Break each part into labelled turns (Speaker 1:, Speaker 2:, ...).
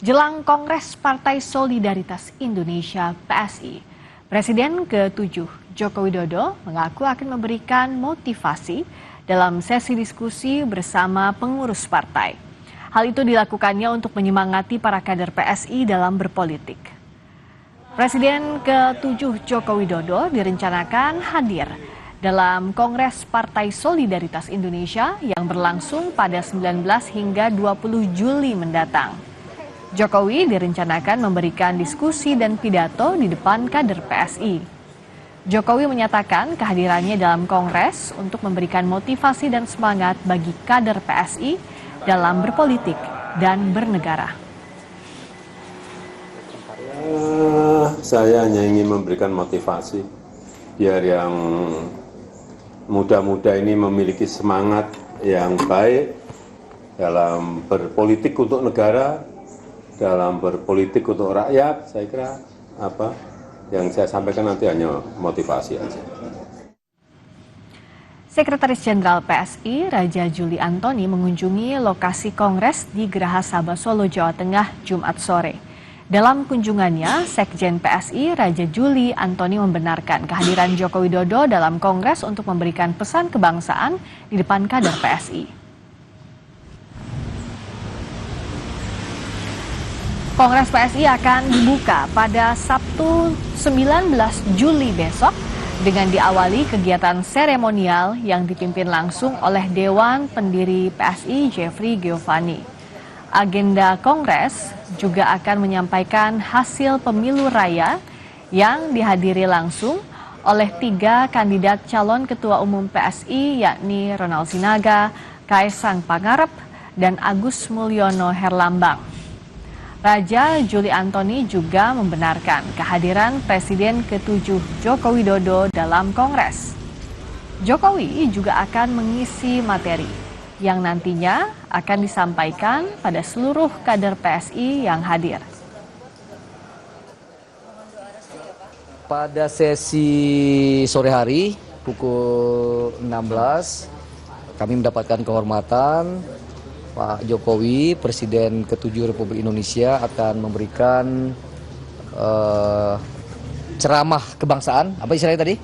Speaker 1: Jelang Kongres Partai Solidaritas Indonesia (PSI), Presiden ke-7 Joko Widodo mengaku akan memberikan motivasi dalam sesi diskusi bersama pengurus partai. Hal itu dilakukannya untuk menyemangati para kader PSI dalam berpolitik. Presiden ke-7 Joko Widodo direncanakan hadir dalam Kongres Partai Solidaritas Indonesia yang berlangsung pada 19 hingga 20 Juli mendatang. Jokowi direncanakan memberikan diskusi dan pidato di depan kader PSI. Jokowi menyatakan kehadirannya dalam Kongres untuk memberikan motivasi dan semangat bagi kader PSI dalam berpolitik dan bernegara.
Speaker 2: Saya hanya ingin memberikan motivasi biar yang muda-muda ini memiliki semangat yang baik dalam berpolitik untuk negara, dalam berpolitik untuk rakyat. Saya kira yang saya sampaikan nanti hanya motivasi aja.
Speaker 1: Sekretaris Jenderal PSI Raja Juli Antoni mengunjungi lokasi Kongres di Geraha Sabah Solo, Jawa Tengah, Jumat sore. Dalam kunjungannya, Sekjen PSI Raja Juli Antoni membenarkan kehadiran Joko Widodo dalam Kongres untuk memberikan pesan kebangsaan di depan kader PSI. Kongres PSI akan dibuka pada Sabtu 19 Juli besok dengan diawali kegiatan seremonial yang dipimpin langsung oleh Dewan Pendiri PSI Jeffrey Giovanni. Agenda Kongres juga akan menyampaikan hasil pemilu raya yang dihadiri langsung oleh 3 kandidat calon ketua umum PSI yakni Ronald Sinaga, Kaisang Pangarep, dan Agus Mulyono Herlambang. Raja Juli Antoni juga membenarkan kehadiran Presiden ke-7 Joko Widodo dalam Kongres. Jokowi juga akan mengisi materi yang nantinya akan disampaikan pada seluruh kader PSI yang hadir.
Speaker 3: Pada sesi sore hari pukul 16, kami mendapatkan kehormatan Pak Jokowi, Presiden ke-7 Republik Indonesia akan memberikan ceramah kebangsaan, apa istilahnya tadi?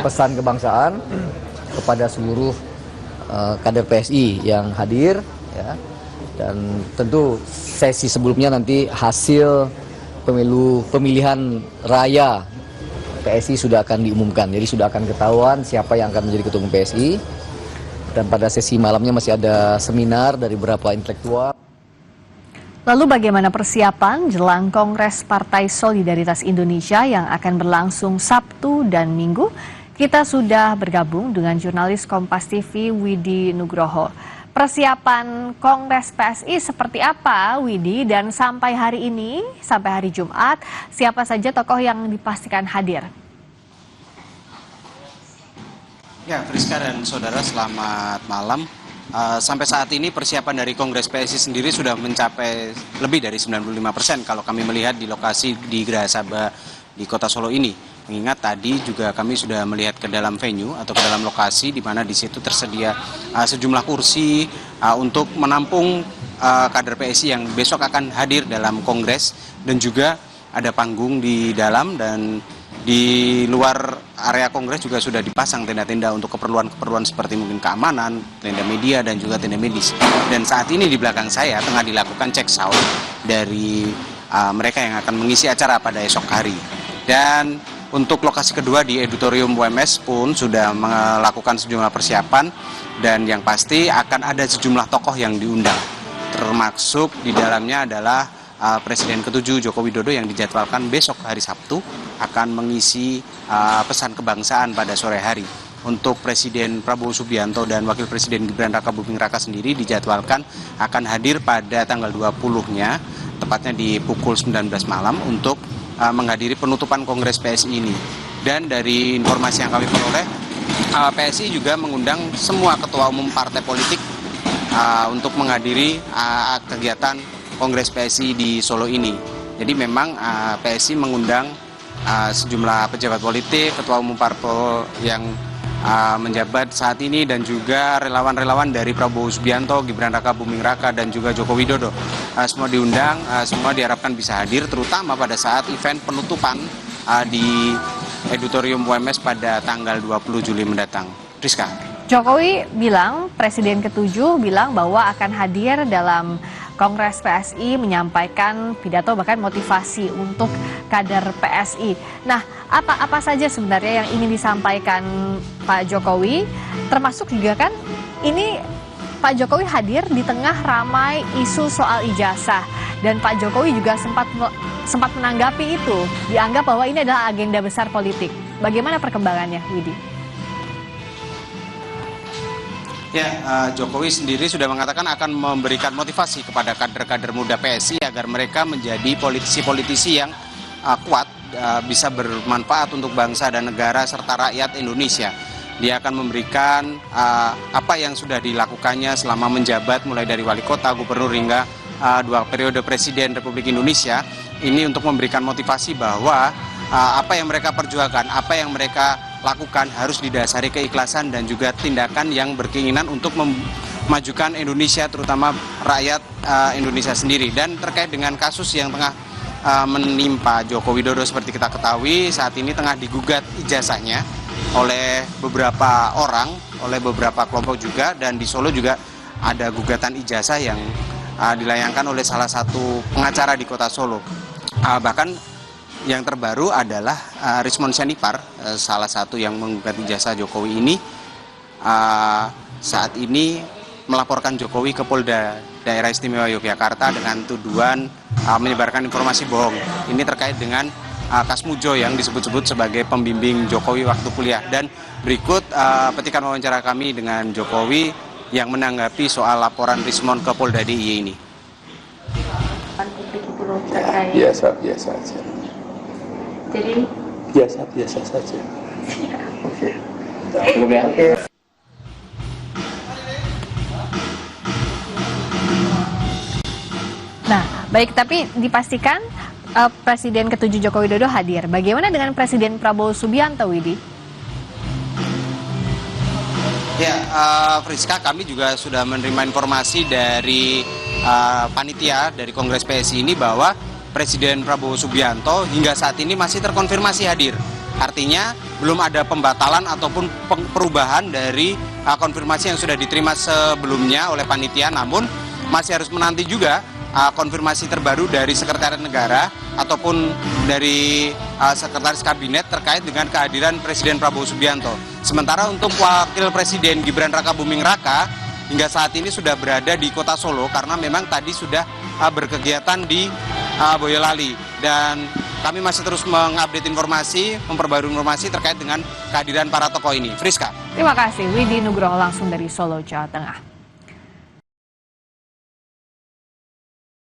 Speaker 3: Pesan kebangsaan kepada seluruh kader PSI yang hadir, ya. Dan tentu sesi sebelumnya nanti hasil pemilihan raya PSI sudah akan diumumkan, jadi sudah akan ketahuan siapa yang akan menjadi ketua umum PSI. Dan pada sesi malamnya masih ada seminar dari beberapa intelektual.
Speaker 1: Lalu bagaimana persiapan jelang Kongres Partai Solidaritas Indonesia yang akan berlangsung Sabtu dan Minggu? Kita sudah bergabung dengan jurnalis Kompas TV Widi Nugroho. Persiapan Kongres PSI seperti apa, Widi? Dan sampai hari ini, sampai hari Jumat, siapa saja tokoh yang dipastikan hadir?
Speaker 4: Ya, Friska dan saudara, selamat malam. Sampai saat ini persiapan dari Kongres PSI sendiri sudah mencapai lebih dari 95% kalau kami melihat di lokasi di Geraha Sabah di Kota Solo ini. Mengingat tadi juga kami sudah melihat ke dalam venue atau ke dalam lokasi di mana di situ tersedia sejumlah kursi untuk menampung kader PSI yang besok akan hadir dalam Kongres, dan juga ada panggung di dalam, dan di luar area Kongres juga sudah dipasang tenda-tenda untuk keperluan-keperluan seperti mungkin keamanan, tenda media, dan juga tenda medis. Dan saat ini di belakang saya tengah dilakukan cek sound dari mereka yang akan mengisi acara pada esok hari. Dan untuk lokasi kedua di Auditorium UMS pun sudah melakukan sejumlah persiapan, dan yang pasti akan ada sejumlah tokoh yang diundang. Termasuk di dalamnya adalah Presiden ke-7 Joko Widodo yang dijadwalkan besok hari Sabtu akan mengisi pesan kebangsaan pada sore hari. Untuk Presiden Prabowo Subianto dan Wakil Presiden Gibran Raka Buming Raka sendiri dijadwalkan akan hadir pada tanggal 20-nya, tepatnya di pukul 19 malam untuk menghadiri penutupan Kongres PSI ini. Dan dari informasi yang kami peroleh, PSI juga mengundang semua ketua umum partai politik untuk menghadiri kegiatan Kongres PSI di Solo ini. Jadi memang PSI mengundang sejumlah pejabat politik, ketua umum parpol yang menjabat saat ini, dan juga relawan-relawan dari Prabowo Subianto, Gibran Raka Buming Raka, dan juga Joko Widodo. Semua diundang, semua diharapkan bisa hadir, terutama pada saat event penutupan di Auditorium UMS pada tanggal 20 Juli mendatang. Rizka.
Speaker 1: Jokowi bilang, Presiden ke-7 bilang bahwa akan hadir dalam Kongres PSI, menyampaikan pidato bahkan motivasi untuk kader PSI. Nah, apa saja sebenarnya yang ingin disampaikan Pak Jokowi? Termasuk juga kan ini Pak Jokowi hadir di tengah ramai isu soal ijazah, dan Pak Jokowi juga sempat menanggapi itu, dianggap bahwa ini adalah agenda besar politik. Bagaimana perkembangannya, Widi?
Speaker 4: Ya, Jokowi sendiri sudah mengatakan akan memberikan motivasi kepada kader-kader muda PSI agar mereka menjadi politisi-politisi yang kuat, bisa bermanfaat untuk bangsa dan negara serta rakyat Indonesia. Dia akan memberikan apa yang sudah dilakukannya selama menjabat, mulai dari wali kota, gubernur, hingga 2 periode Presiden Republik Indonesia. Ini untuk memberikan motivasi bahwa apa yang mereka perjuangkan, apa yang mereka lakukan harus didasari keikhlasan dan juga tindakan yang berkeinginan untuk memajukan Indonesia, terutama rakyat Indonesia sendiri. Dan terkait dengan kasus yang tengah menimpa Joko Widodo, seperti kita ketahui saat ini tengah digugat ijazahnya oleh beberapa orang, oleh beberapa kelompok juga, dan di Solo juga ada gugatan ijazah yang dilayangkan oleh salah satu pengacara di kota Solo. Bahkan yang terbaru adalah Rismon Syarifar, salah satu yang menggugat ijazah Jokowi ini, saat ini melaporkan Jokowi ke Polda Daerah Istimewa Yogyakarta dengan tuduhan menyebarkan informasi bohong. Ini terkait dengan Kasmujo yang disebut-sebut sebagai pembimbing Jokowi waktu kuliah. Dan berikut petikan wawancara kami dengan Jokowi yang menanggapi soal laporan Rismon ke Polda DIY ini.
Speaker 2: Biasa saja.
Speaker 5: Jadi
Speaker 2: Biasa saja. Oke.
Speaker 1: Nah, baik, tapi dipastikan Presiden ke-7 Joko Widodo hadir. Bagaimana dengan Presiden Prabowo Subianto, Widi?
Speaker 4: Ya, Friska, kami juga sudah menerima informasi dari panitia dari Kongres PSI ini bahwa Presiden Prabowo Subianto hingga saat ini masih terkonfirmasi hadir. Artinya belum ada pembatalan ataupun perubahan dari konfirmasi yang sudah diterima sebelumnya oleh panitia, namun masih harus menanti juga konfirmasi terbaru dari Sekretariat Negara ataupun dari Sekretaris Kabinet terkait dengan kehadiran Presiden Prabowo Subianto. Sementara untuk Wakil Presiden Gibran Raka Buming Raka hingga saat ini sudah berada di kota Solo karena memang tadi sudah berkegiatan di Boyolali, dan kami masih terus mengupdate informasi, memperbarui informasi terkait dengan kehadiran para tokoh ini. Friska.
Speaker 1: Terima kasih, Widi Nugroho langsung dari Solo, Jawa Tengah.